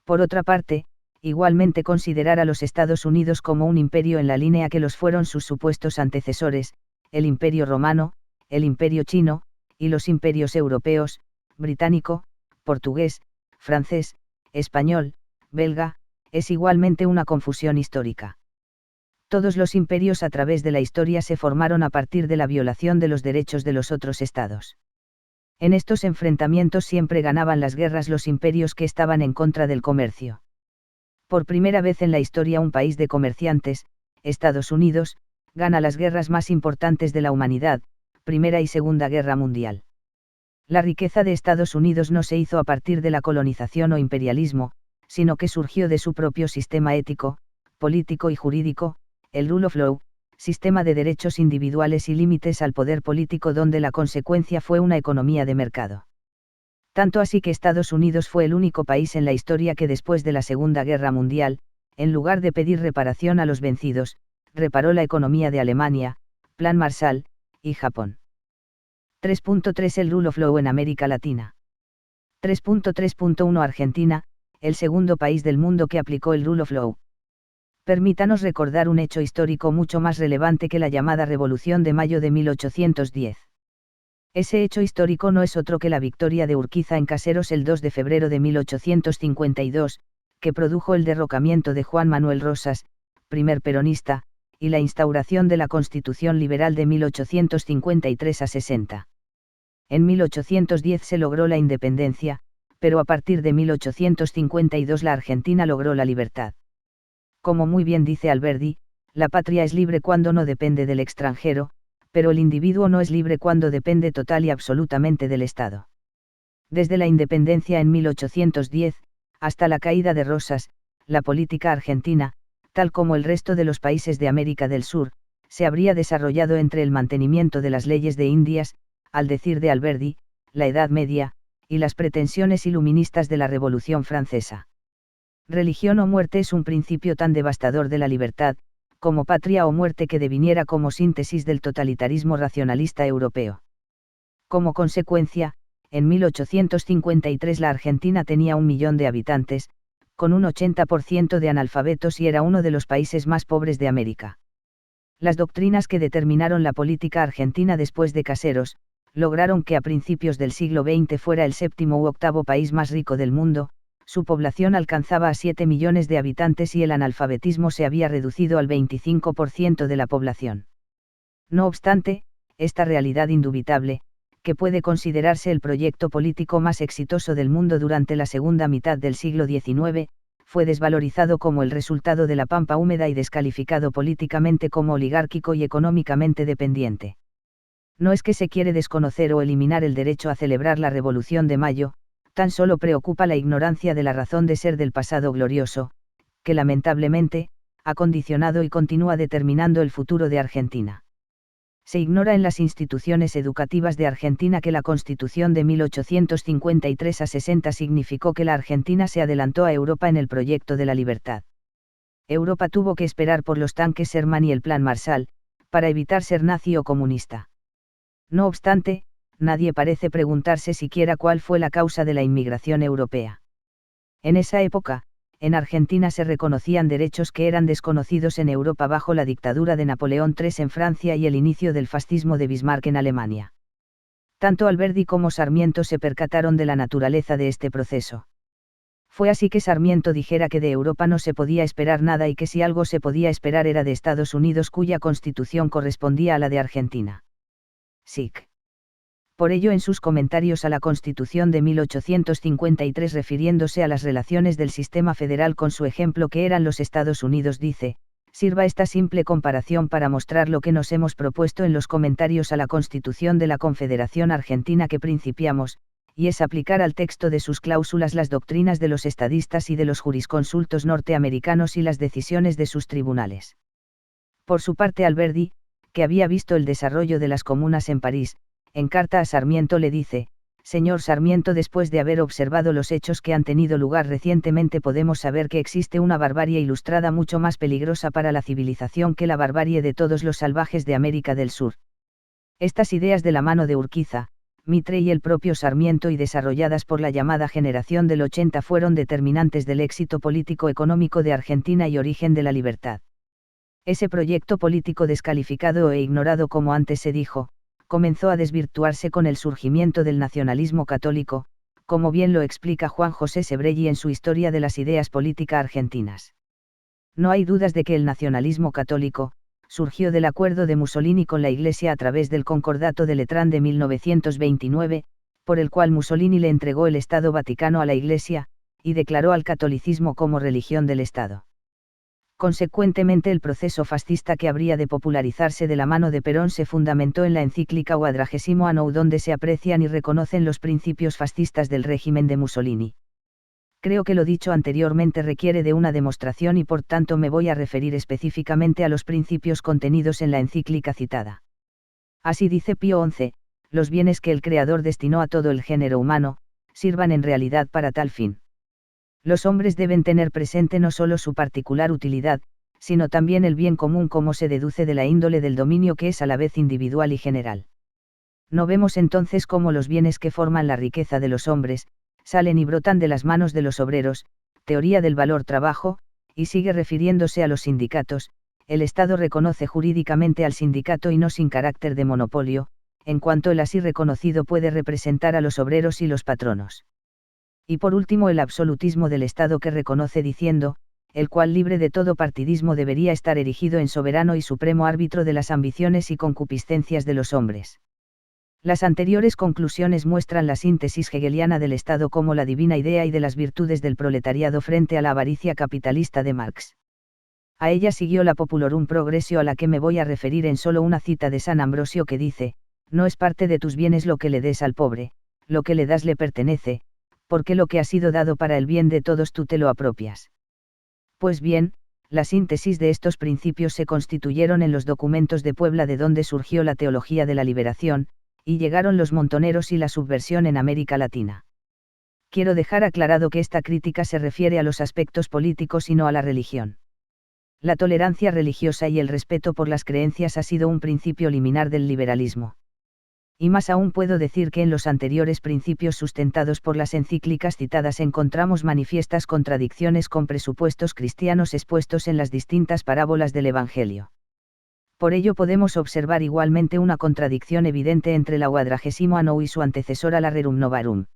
Speaker 1: Por otra parte, igualmente considerar a los Estados Unidos como un imperio en la línea que los fueron sus supuestos antecesores, el Imperio Romano, el Imperio Chino, y los imperios europeos, británico, portugués, francés, español, belga, es igualmente una confusión histórica. Todos los imperios a través de la historia se formaron a partir de la violación de los derechos de los otros estados. En estos enfrentamientos siempre ganaban las guerras los imperios que estaban en contra del comercio. Por primera vez en la historia un país de comerciantes, Estados Unidos, gana las guerras más importantes de la humanidad, Primera y Segunda Guerra Mundial. La riqueza de Estados Unidos no se hizo a partir de la colonización o imperialismo, sino que surgió de su propio sistema ético, político y jurídico, el Rule of Law, sistema de derechos individuales y límites al poder político donde la consecuencia fue una economía de mercado. Tanto así que Estados Unidos fue el único país en la historia que después de la Segunda Guerra Mundial, en lugar de pedir reparación a los vencidos, reparó la economía de Alemania, Plan Marshall, y Japón. 3.3 El Rule of Law en América Latina. 3.3.1 Argentina, el segundo país del mundo que aplicó el Rule of Law. Permítanos recordar un hecho histórico mucho más relevante que la llamada Revolución de Mayo de 1810. Ese hecho histórico no es otro que la victoria de Urquiza en Caseros el 2 de febrero de 1852, que produjo el derrocamiento de Juan Manuel Rosas, primer peronista, y la instauración de la Constitución Liberal de 1853 a 60. En 1810 se logró la independencia, pero a partir de 1852 la Argentina logró la libertad. Como muy bien dice Alberdi, la patria es libre cuando no depende del extranjero, pero el individuo no es libre cuando depende total y absolutamente del Estado. Desde la independencia en 1810, hasta la caída de Rosas, la política argentina, tal como el resto de los países de América del Sur, se habría desarrollado entre el mantenimiento de las leyes de Indias, al decir de Alberdi, la Edad Media, y las pretensiones iluministas de la Revolución Francesa. Religión o muerte es un principio tan devastador de la libertad, como patria o muerte que deviniera como síntesis del totalitarismo racionalista europeo. Como consecuencia, en 1853 la Argentina tenía 1 millón de habitantes, con un 80% de analfabetos y era uno de los países más pobres de América. Las doctrinas que determinaron la política argentina después de Caseros, lograron que a principios del siglo XX fuera el séptimo u octavo país más rico del mundo, su población alcanzaba a 7 millones de habitantes y el analfabetismo se había reducido al 25% de la población. No obstante, esta realidad indubitable, que puede considerarse el proyecto político más exitoso del mundo durante la segunda mitad del siglo XIX, fue desvalorizado como el resultado de la pampa húmeda y descalificado políticamente como oligárquico y económicamente dependiente. No es que se quiere desconocer o eliminar el derecho a celebrar la Revolución de Mayo, tan solo preocupa la ignorancia de la razón de ser del pasado glorioso, que lamentablemente, ha condicionado y continúa determinando el futuro de Argentina. Se ignora en las instituciones educativas de Argentina que la Constitución de 1853 a 60 significó que la Argentina se adelantó a Europa en el proyecto de la libertad. Europa tuvo que esperar por los tanques Sherman y el Plan Marshall, para evitar ser nazi o comunista. No obstante, nadie parece preguntarse siquiera cuál fue la causa de la inmigración europea. En esa época, en Argentina se reconocían derechos que eran desconocidos en Europa bajo la dictadura de Napoleón III en Francia y el inicio del fascismo de Bismarck en Alemania. Tanto Alberdi como Sarmiento se percataron de la naturaleza de este proceso. Fue así que Sarmiento dijera que de Europa no se podía esperar nada y que si algo se podía esperar era de Estados Unidos, cuya constitución correspondía a la de Argentina. Sic. Por ello, en sus comentarios a la Constitución de 1853, refiriéndose a las relaciones del sistema federal con su ejemplo que eran los Estados Unidos, dice: sirva esta simple comparación para mostrar lo que nos hemos propuesto en los comentarios a la Constitución de la Confederación Argentina que principiamos, y es aplicar al texto de sus cláusulas las doctrinas de los estadistas y de los jurisconsultos norteamericanos y las decisiones de sus tribunales. Por su parte, Alberdi, que había visto el desarrollo de las comunas en París, en carta a Sarmiento le dice: señor Sarmiento, después de haber observado los hechos que han tenido lugar recientemente, podemos saber que existe una barbarie ilustrada mucho más peligrosa para la civilización que la barbarie de todos los salvajes de América del Sur. Estas ideas, de la mano de Urquiza, Mitre y el propio Sarmiento, y desarrolladas por la llamada generación del 80, fueron determinantes del éxito político-económico de Argentina y origen de la libertad. Ese proyecto político, descalificado e ignorado como antes se dijo, comenzó a desvirtuarse con el surgimiento del nacionalismo católico, como bien lo explica Juan José Sebrelli en su Historia de las Ideas Políticas Argentinas. No hay dudas de que el nacionalismo católico surgió del acuerdo de Mussolini con la Iglesia a través del Concordato de Letrán de 1929, por el cual Mussolini le entregó el Estado Vaticano a la Iglesia, y declaró al catolicismo como religión del Estado. Consecuentemente, el proceso fascista que habría de popularizarse de la mano de Perón se fundamentó en la encíclica Quadragesimo Anno, donde se aprecian y reconocen los principios fascistas del régimen de Mussolini. Creo que lo dicho anteriormente requiere de una demostración y por tanto me voy a referir específicamente a los principios contenidos en la encíclica citada. Así dice Pío XI: los bienes que el Creador destinó a todo el género humano, sirvan en realidad para tal fin. Los hombres deben tener presente no solo su particular utilidad, sino también el bien común, como se deduce de la índole del dominio, que es a la vez individual y general. No vemos entonces cómo los bienes que forman la riqueza de los hombres, salen y brotan de las manos de los obreros, teoría del valor trabajo, y sigue refiriéndose a los sindicatos: el Estado reconoce jurídicamente al sindicato y no sin carácter de monopolio, en cuanto el así reconocido puede representar a los obreros y los patronos. Y por último, el absolutismo del Estado, que reconoce diciendo: el cual, libre de todo partidismo, debería estar erigido en soberano y supremo árbitro de las ambiciones y concupiscencias de los hombres. Las anteriores conclusiones muestran la síntesis hegeliana del Estado como la divina idea y de las virtudes del proletariado frente a la avaricia capitalista de Marx. A ella siguió la Populorum Progressio, a la que me voy a referir en solo una cita de San Ambrosio, que dice: no es parte de tus bienes lo que le des al pobre, lo que le das le pertenece, porque lo que ha sido dado para el bien de todos tú te lo apropias. Pues bien, la síntesis de estos principios se constituyeron en los documentos de Puebla, de donde surgió la teología de la liberación, y llegaron los montoneros y la subversión en América Latina. Quiero dejar aclarado que esta crítica se refiere a los aspectos políticos y no a la religión. La tolerancia religiosa y el respeto por las creencias ha sido un principio liminar del liberalismo. Y más aún puedo decir que en los anteriores principios sustentados por las encíclicas citadas encontramos manifiestas contradicciones con presupuestos cristianos expuestos en las distintas parábolas del Evangelio. Por ello podemos observar igualmente una contradicción evidente entre la Quadragesimo Anno y su antecesora, la Rerum Novarum.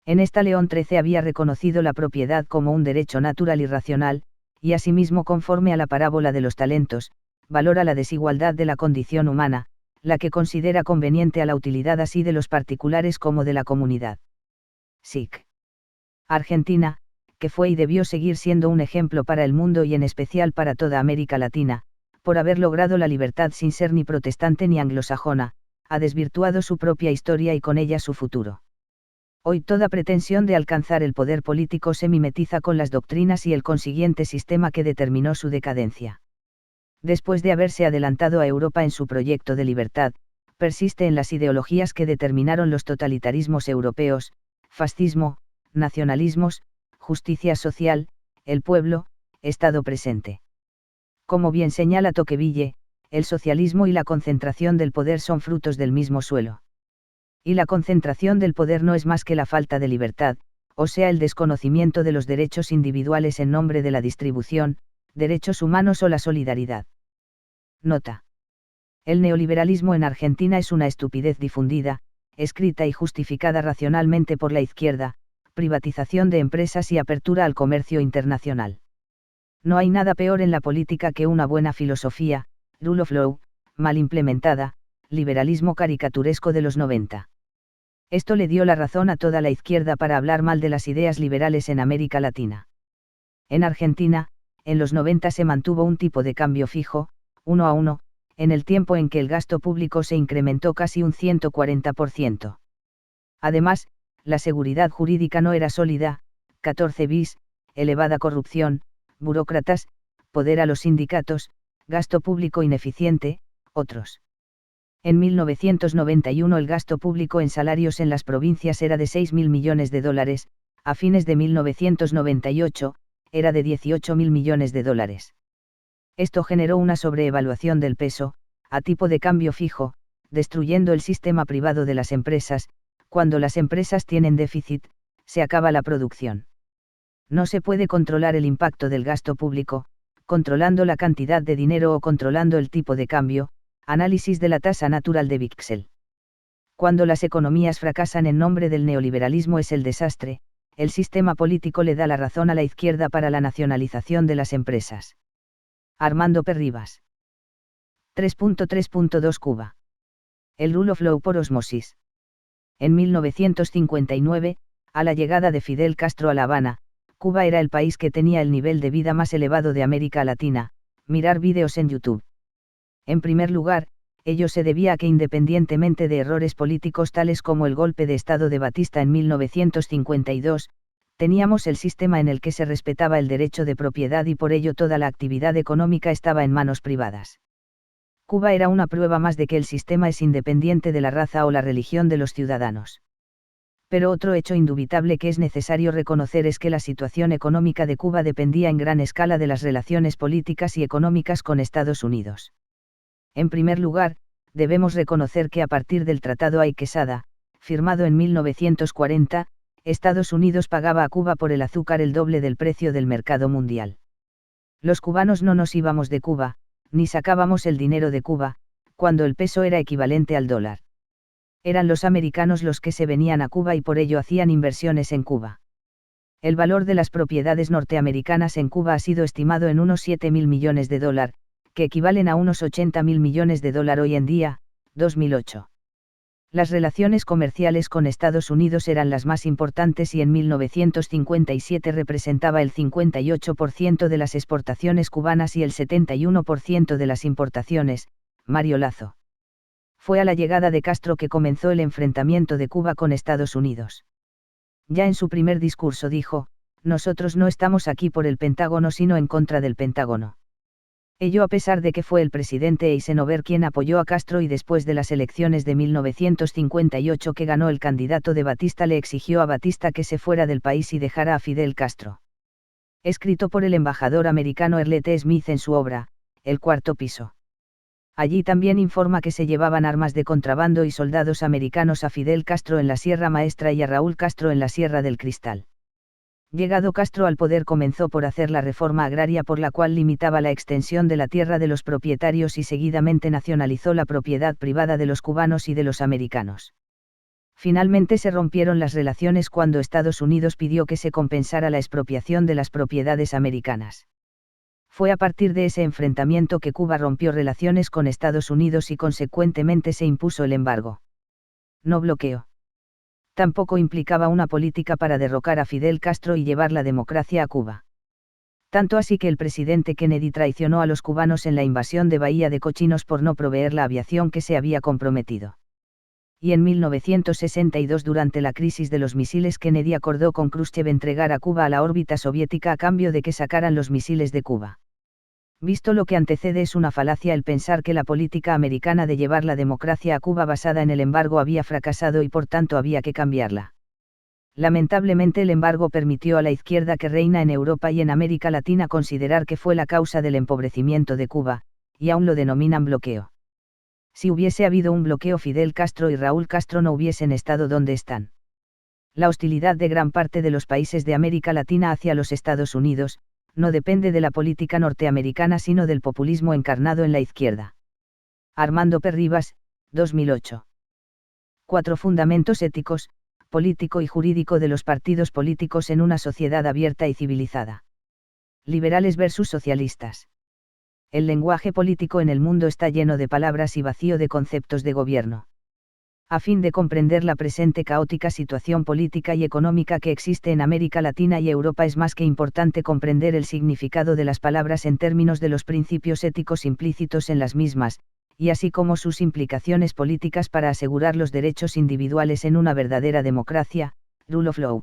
Speaker 1: En esta, León XIII había reconocido la propiedad como un derecho natural y racional, y asimismo, conforme a la parábola de los talentos, valora la desigualdad de la condición humana, la que considera conveniente a la utilidad así de los particulares como de la comunidad. Sic. Argentina, que fue y debió seguir siendo un ejemplo para el mundo y en especial para toda América Latina, por haber logrado la libertad sin ser ni protestante ni anglosajona, ha desvirtuado su propia historia y con ella su futuro. Hoy toda pretensión de alcanzar el poder político se mimetiza con las doctrinas y el consiguiente sistema que determinó su decadencia. Después de haberse adelantado a Europa en su proyecto de libertad, persiste en las ideologías que determinaron los totalitarismos europeos: fascismo, nacionalismos, justicia social, el pueblo, Estado presente. Como bien señala Tocqueville, el socialismo y la concentración del poder son frutos del mismo suelo. Y la concentración del poder no es más que la falta de libertad, o sea, el desconocimiento de los derechos individuales en nombre de la distribución, derechos humanos o la solidaridad. Nota. El neoliberalismo en Argentina es una estupidez difundida, escrita y justificada racionalmente por la izquierda: privatización de empresas y apertura al comercio internacional. No hay nada peor en la política que una buena filosofía, rule of law, mal implementada, liberalismo caricaturesco de los 90. Esto le dio la razón a toda la izquierda para hablar mal de las ideas liberales en América Latina. En Argentina, en los 90 se mantuvo un tipo de cambio fijo, 1 a 1, en el tiempo en que el gasto público se incrementó casi un 140%. Además, la seguridad jurídica no era sólida: 14 bis, elevada corrupción, burócratas, poder a los sindicatos, gasto público ineficiente, otros. En 1991 el gasto público en salarios en las provincias era de 6.000 millones de dólares, a fines de 1998, era de 18.000 millones de dólares. Esto generó una sobreevaluación del peso, a tipo de cambio fijo, destruyendo el sistema privado de las empresas. Cuando las empresas tienen déficit, se acaba la producción. No se puede controlar el impacto del gasto público, controlando la cantidad de dinero o controlando el tipo de cambio. Análisis de la tasa natural de Bixel. Cuando las economías fracasan en nombre del neoliberalismo es el desastre: el sistema político le da la razón a la izquierda para la nacionalización de las empresas. Armando Perribas. 3.3.2 Cuba. El rule of law por osmosis. En 1959, a la llegada de Fidel Castro a La Habana, Cuba era el país que tenía el nivel de vida más elevado de América Latina. Mirar vídeos en YouTube. En primer lugar, ello se debía a que, independientemente de errores políticos tales como el golpe de Estado de Batista en 1952, teníamos el sistema en el que se respetaba el derecho de propiedad y por ello toda la actividad económica estaba en manos privadas. Cuba era una prueba más de que el sistema es independiente de la raza o la religión de los ciudadanos. Pero otro hecho indubitable que es necesario reconocer es que la situación económica de Cuba dependía en gran escala de las relaciones políticas y económicas con Estados Unidos. En primer lugar, debemos reconocer que a partir del Tratado Ay-Quesada, firmado en 1940, Estados Unidos pagaba a Cuba por el azúcar el doble del precio del mercado mundial. Los cubanos no nos íbamos de Cuba, ni sacábamos el dinero de Cuba, cuando el peso era equivalente al dólar. Eran los americanos los que se venían a Cuba y por ello hacían inversiones en Cuba. El valor de las propiedades norteamericanas en Cuba ha sido estimado en unos 7.000 millones de dólares, que equivalen a unos 80.000 millones de dólares hoy en día, 2008. Las relaciones comerciales con Estados Unidos eran las más importantes y en 1957 representaba el 58% de las exportaciones cubanas y el 71% de las importaciones. Mario Lazo. Fue a la llegada de Castro que comenzó el enfrentamiento de Cuba con Estados Unidos. Ya en su primer discurso dijo: nosotros no estamos aquí por el Pentágono sino en contra del Pentágono. Ello a pesar de que fue el presidente Eisenhower quien apoyó a Castro y después de las elecciones de 1958 que ganó el candidato de Batista le exigió a Batista que se fuera del país y dejara a Fidel Castro. Escrito por el embajador americano Earle T. Smith en su obra, El cuarto piso. Allí también informa que se llevaban armas de contrabando y soldados americanos a Fidel Castro en la Sierra Maestra y a Raúl Castro en la Sierra del Cristal. Llegado Castro al poder comenzó por hacer la reforma agraria por la cual limitaba la extensión de la tierra de los propietarios y seguidamente nacionalizó la propiedad privada de los cubanos y de los americanos. Finalmente se rompieron las relaciones cuando Estados Unidos pidió que se compensara la expropiación de las propiedades americanas. Fue a partir de ese enfrentamiento que Cuba rompió relaciones con Estados Unidos y consecuentemente se impuso el embargo. No bloqueo. Tampoco implicaba una política para derrocar a Fidel Castro y llevar la democracia a Cuba. Tanto así que el presidente Kennedy traicionó a los cubanos en la invasión de Bahía de Cochinos por no proveer la aviación que se había comprometido. Y en 1962 durante la crisis de los misiles Kennedy acordó con Khrushchev entregar a Cuba a la órbita soviética a cambio de que sacaran los misiles de Cuba. Visto lo que antecede, es una falacia el pensar que la política americana de llevar la democracia a Cuba basada en el embargo había fracasado y por tanto había que cambiarla. Lamentablemente el embargo permitió a la izquierda que reina en Europa y en América Latina considerar que fue la causa del empobrecimiento de Cuba, y aún lo denominan bloqueo. Si hubiese habido un bloqueo, Fidel Castro y Raúl Castro no hubiesen estado donde están. La hostilidad de gran parte de los países de América Latina hacia los Estados Unidos, no depende de la política norteamericana sino del populismo encarnado en la izquierda. Armando P. Rivas, 2008. 4 fundamentos éticos, político y jurídico de los partidos políticos en una sociedad abierta y civilizada. Liberales versus socialistas. El lenguaje político en el mundo está lleno de palabras y vacío de conceptos de gobierno. A fin de comprender la presente caótica situación política y económica que existe en América Latina y Europa, es más que importante comprender el significado de las palabras en términos de los principios éticos implícitos en las mismas, y así como sus implicaciones políticas para asegurar los derechos individuales en una verdadera democracia, rule of law.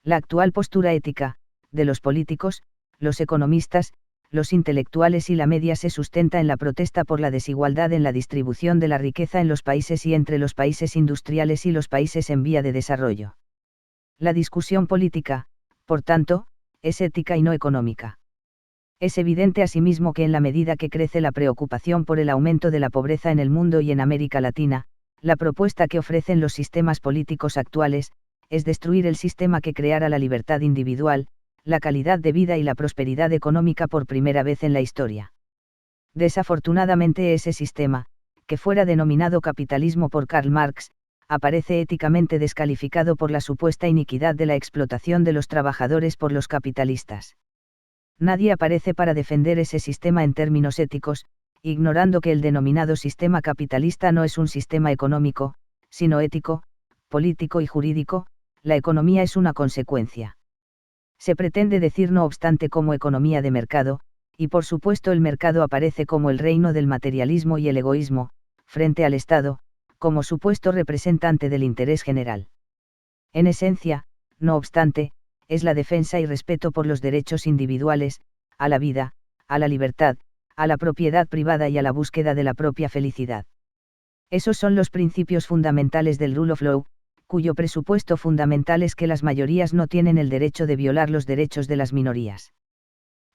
Speaker 1: La actual postura ética, de los políticos, los economistas, los intelectuales y la media se sustenta en la protesta por la desigualdad en la distribución de la riqueza en los países y entre los países industriales y los países en vía de desarrollo. La discusión política, por tanto, es ética y no económica. Es evidente asimismo que en la medida que crece la preocupación por el aumento de la pobreza en el mundo y en América Latina, la propuesta que ofrecen los sistemas políticos actuales, es destruir el sistema que creara la libertad individual, la calidad de vida y la prosperidad económica por primera vez en la historia. Desafortunadamente ese sistema, que fuera denominado capitalismo por Karl Marx, aparece éticamente descalificado por la supuesta iniquidad de la explotación de los trabajadores por los capitalistas. Nadie aparece para defender ese sistema en términos éticos, ignorando que el denominado sistema capitalista no es un sistema económico, sino ético, político y jurídico. La economía es una consecuencia. Se pretende decir no obstante como economía de mercado, y por supuesto el mercado aparece como el reino del materialismo y el egoísmo, frente al Estado, como supuesto representante del interés general. En esencia, no obstante, es la defensa y respeto por los derechos individuales, a la vida, a la libertad, a la propiedad privada y a la búsqueda de la propia felicidad. Esos son los principios fundamentales del rule of law, cuyo presupuesto fundamental es que las mayorías no tienen el derecho de violar los derechos de las minorías.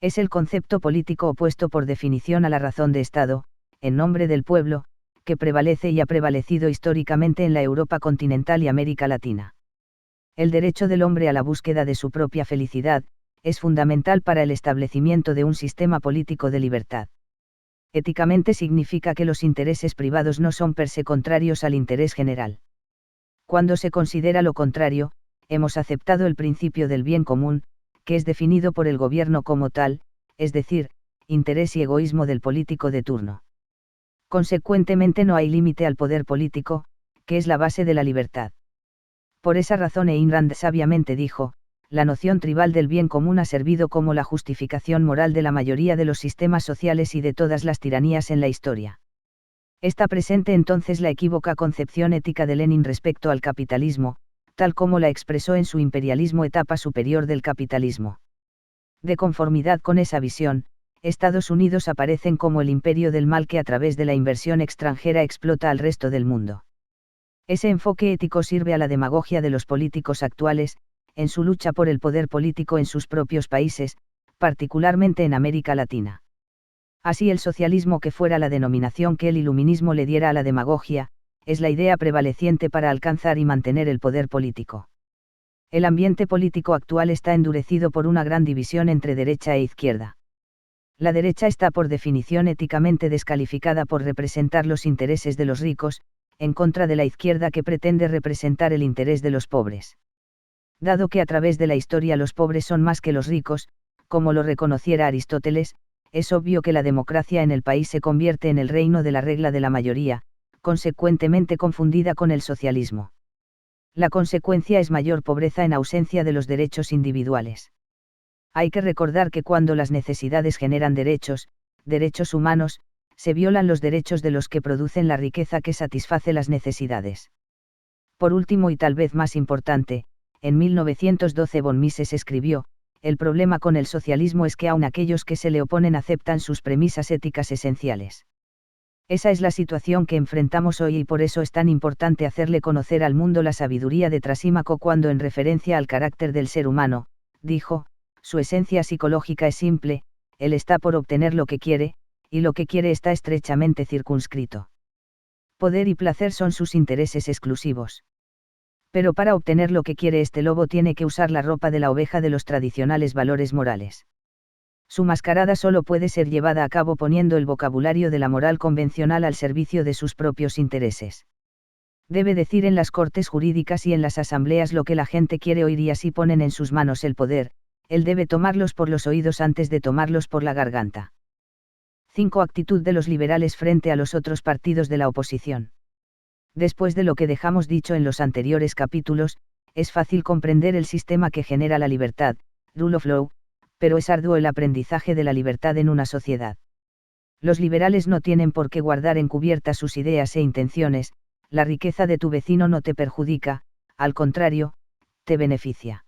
Speaker 1: Es el concepto político opuesto por definición a la razón de Estado, en nombre del pueblo, que prevalece y ha prevalecido históricamente en la Europa continental y América Latina. El derecho del hombre a la búsqueda de su propia felicidad, es fundamental para el establecimiento de un sistema político de libertad. Éticamente significa que los intereses privados no son per se contrarios al interés general. Cuando se considera lo contrario, hemos aceptado el principio del bien común, que es definido por el gobierno como tal, es decir, interés y egoísmo del político de turno. Consecuentemente no hay límite al poder político, que es la base de la libertad. Por esa razón Ayn Rand sabiamente dijo, la noción tribal del bien común ha servido como la justificación moral de la mayoría de los sistemas sociales y de todas las tiranías en la historia. Está presente entonces la equívoca concepción ética de Lenin respecto al capitalismo, tal como la expresó en su Imperialismo, etapa superior del capitalismo. De conformidad con esa visión, Estados Unidos aparecen como el imperio del mal que a través de la inversión extranjera explota al resto del mundo. Ese enfoque ético sirve a la demagogia de los políticos actuales, en su lucha por el poder político en sus propios países, particularmente en América Latina. Así el socialismo, que fuera la denominación que el iluminismo le diera a la demagogia, es la idea prevaleciente para alcanzar y mantener el poder político. El ambiente político actual está endurecido por una gran división entre derecha e izquierda. La derecha está por definición éticamente descalificada por representar los intereses de los ricos, en contra de la izquierda que pretende representar el interés de los pobres. Dado que a través de la historia los pobres son más que los ricos, como lo reconociera Aristóteles, es obvio que la democracia en el país se convierte en el reino de la regla de la mayoría, consecuentemente confundida con el socialismo. La consecuencia es mayor pobreza en ausencia de los derechos individuales. Hay que recordar que cuando las necesidades generan derechos humanos, se violan los derechos de los que producen la riqueza que satisface las necesidades. Por último y tal vez más importante, en 1912 von Mises escribió, el problema con el socialismo es que aun aquellos que se le oponen aceptan sus premisas éticas esenciales. Esa es la situación que enfrentamos hoy y por eso es tan importante hacerle conocer al mundo la sabiduría de Trasímaco cuando en referencia al carácter del ser humano, dijo, su esencia psicológica es simple, él está por obtener lo que quiere, y lo que quiere está estrechamente circunscrito. Poder y placer son sus intereses exclusivos. Pero para obtener lo que quiere este lobo tiene que usar la ropa de la oveja de los tradicionales valores morales. Su mascarada solo puede ser llevada a cabo poniendo el vocabulario de la moral convencional al servicio de sus propios intereses. Debe decir en las cortes jurídicas y en las asambleas lo que la gente quiere oír y así ponen en sus manos el poder, él debe tomarlos por los oídos antes de tomarlos por la garganta. 5. Actitud de los liberales frente a los otros partidos de la oposición. Después de lo que dejamos dicho en los anteriores capítulos, es fácil comprender el sistema que genera la libertad, rule of law, pero es arduo el aprendizaje de la libertad en una sociedad. Los liberales no tienen por qué guardar encubiertas sus ideas e intenciones, la riqueza de tu vecino no te perjudica, al contrario, te beneficia.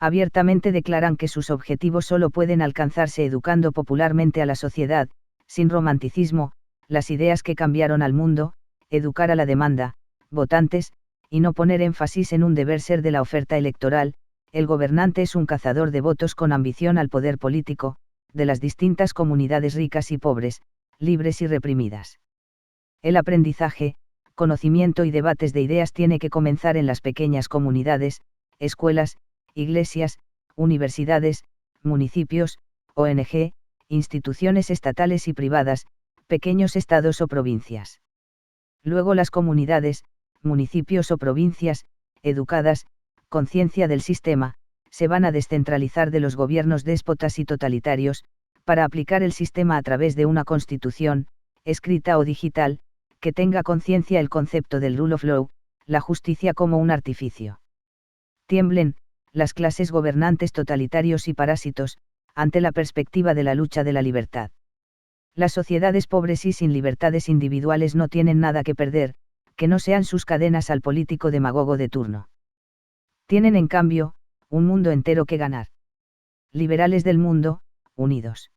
Speaker 1: Abiertamente declaran que sus objetivos solo pueden alcanzarse educando popularmente a la sociedad, sin romanticismo, las ideas que cambiaron al mundo, educar a la demanda, votantes, y no poner énfasis en un deber ser de la oferta electoral. El gobernante es un cazador de votos con ambición al poder político, de las distintas comunidades ricas y pobres, libres y reprimidas. El aprendizaje, conocimiento y debates de ideas tiene que comenzar en las pequeñas comunidades, escuelas, iglesias, universidades, municipios, ONG, instituciones estatales y privadas, pequeños estados o provincias. Luego las comunidades, municipios o provincias, educadas, conciencia del sistema, se van a descentralizar de los gobiernos déspotas y totalitarios, para aplicar el sistema a través de una constitución, escrita o digital, que tenga conciencia el concepto del rule of law, la justicia como un artificio. Tiemblen, las clases gobernantes totalitarios y parásitos, ante la perspectiva de la lucha de la libertad. Las sociedades pobres y sin libertades individuales no tienen nada que perder, que no sean sus cadenas al político demagogo de turno. Tienen en cambio, un mundo entero que ganar. Liberales del mundo, unidos.